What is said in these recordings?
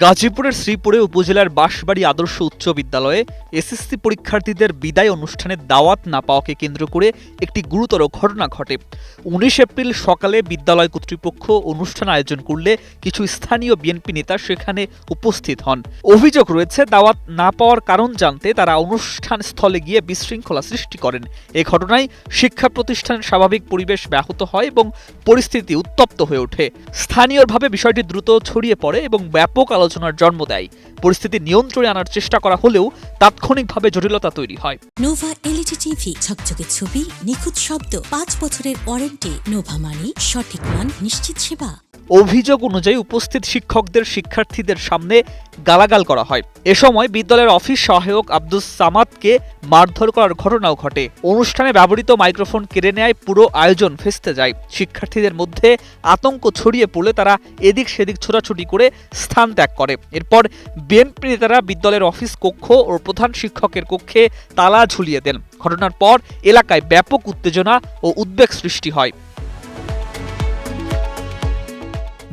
গাজীপুরের শ্রীপুরে উপজেলার বাঁশবাড়ী আদর্শ উচ্চ বিদ্যালয়ে এসএসসি পরীক্ষার্থীদের বিদায় অনুষ্ঠানে দাওয়াত না পাওয়াকে কেন্দ্র করে একটি গুরুতর ঘটনা ঘটে। ১৯ এপ্রিল সকালে বিদ্যালয় কর্তৃপক্ষ অনুষ্ঠান আয়োজন করলে কিছু স্থানীয় বিএনপি নেতা সেখানে উপস্থিত হন। অভিযোগ রয়েছে, দাওয়াত না পাওয়ার কারণ জানতে তারা অনুষ্ঠান স্থলে গিয়ে বিশৃঙ্খলা সৃষ্টি করেন। এ ঘটনায় শিক্ষা প্রতিষ্ঠানের স্বাভাবিক পরিবেশ ব্যাহত হয় এবং পরিস্থিতি উত্তপ্ত হয়ে ওঠে। স্থানীয়ভাবে বিষয়টি দ্রুত ছড়িয়ে পড়ে এবং ব্যাপক আলোচনার জন্ম দেয়। পরিস্থিতি নিয়ন্ত্রণে আনার চেষ্টা করা হলেও তাৎক্ষণিকভাবে জটিলতা তৈরি হয়। নোভা এলইডি টিভি, ঝকঝকে ছবি, নিখুঁত শব্দ, ৫ বছরের ওয়ারেন্টি। নোভা মানে সঠিক মান, নিশ্চিত সেবা। অভিযোগ অনুযায়ী উপস্থিত শিক্ষকদের শিক্ষার্থীদের সামনে গালাগাল করা হয়। এ সময় বিদ্যালয়ের অফিস সহায়ক আব্দুস সামাদকে মারধর করার ঘটনাও ঘটে। অনুষ্ঠানে ব্যবহৃত মাইক্রোফোন কেড়ে নেয়, পুরো আয়োজন ফেস্তে যায়। শিক্ষার্থীদের মধ্যে আতঙ্ক ছড়িয়ে পড়লে তারা এদিক সেদিক ছোটাছুটি করে স্থান ত্যাগ করে। এরপর বিএনপি নেতারা বিদ্যালয়ের অফিস কক্ষ ও প্রধান শিক্ষকের কক্ষে তালা ঝুলিয়ে দেন। ঘটনার পর এলাকায় ব্যাপক উত্তেজনা ও উদ্বেগ সৃষ্টি হয়।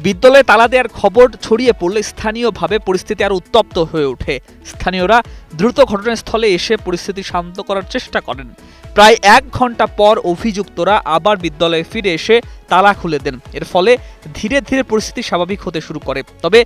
বিদ্যালয়ে তালা দেওয়ার খবর ছড়িয়ে পড়লে স্থানীয়ভাবে পরিস্থিতি আরও উত্তপ্ত হয়ে ওঠে। স্থানীয়রা দ্রুত ঘটনাস্থলে এসে পরিস্থিতি শান্ত করার চেষ্টা করেন। প্রায় ১ ঘন্টা পর অভিযুক্তরা আবার বিদ্যালয়ে ফিরে এসে তালা খুলে দেন। এর ফলে ধীরে ধীরে পরিস্থিতি স্বাভাবিক হতে শুরু করে। তবে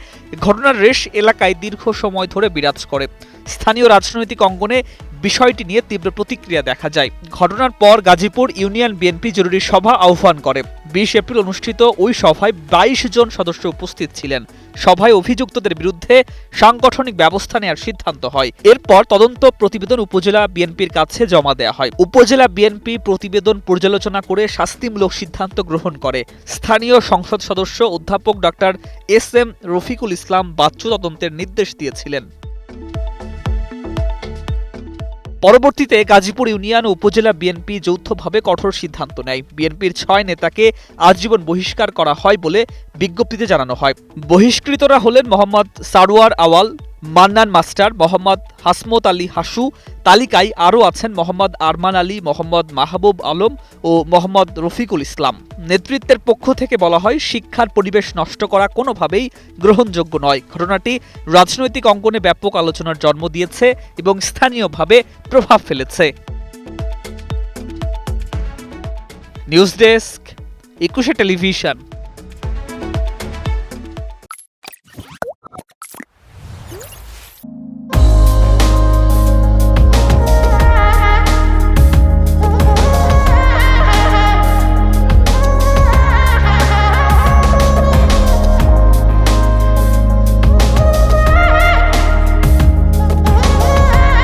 ঘটনার রেশ এলাকায় দীর্ঘ সময় ধরে বিরাজ করে। স্থানীয় রাজনৈতিক অঙ্গনে বিষয়টি নিয়ে তীব্র প্রতিক্রিয়া দেখা যায়। ঘটনার পর গাজীপুর ইউনিয়ন বিএনপি জরুরি সভা আহ্বান করে। ২০ এপ্রিল অনুষ্ঠিত ওই সভায় ২২ জন সদস্য উপস্থিত ছিলেন। সভায় অভিযুক্তদের বিরুদ্ধে সাংগঠনিক ব্যবস্থা নেওয়ার সিদ্ধান্ত হয়। এরপর তদন্ত প্রতিবেদন উপজেলা বিএনপির কাছে জমা দেওয়া হয়। উপজেলা বিএনপি প্রতিবেদন পর্যালোচনা করে শাস্তিমূলক সিদ্ধান্ত গ্রহণ করে। স্থানীয় সংসদ সদস্য অধ্যাপক ডক্টর এস.এম. রফিকুল ইসলাম বাচ্চু তদন্তের নির্দেশ দিয়েছিলেন। পরবর্তীতে গাজীপুর ইউনিয়ন ও উপজেলা বিএনপি যৌথভাবে কঠোর সিদ্ধান্ত নেয়। বিএনপির ৬ নেতাকে আজীবন বহিষ্কার করা হয় বলে বিজ্ঞপ্তিতে জানানো হয়। বহিষ্কৃতরা হলেন মোহাম্মদ সারোয়ার আওয়াল, মান্নান মাস্টার, মোহাম্মদ হাসমত আলী হাসু। তালিকায় আরও আছেন মোহাম্মদ আরমান আলী, মোহাম্মদ মাহবুব আলম ও মোহাম্মদ রফিকুল ইসলাম। নেতৃত্বের পক্ষ থেকে বলা হয়, শিক্ষার পরিবেশ নষ্ট করা কোনোভাবেই গ্রহণযোগ্য নয়। ঘটনাটি রাজনৈতিক অঙ্গনে ব্যাপক আলোচনার জন্ম দিয়েছে এবং স্থানীয়ভাবে প্রভাব ফেলেছে। News desk, ২১ television.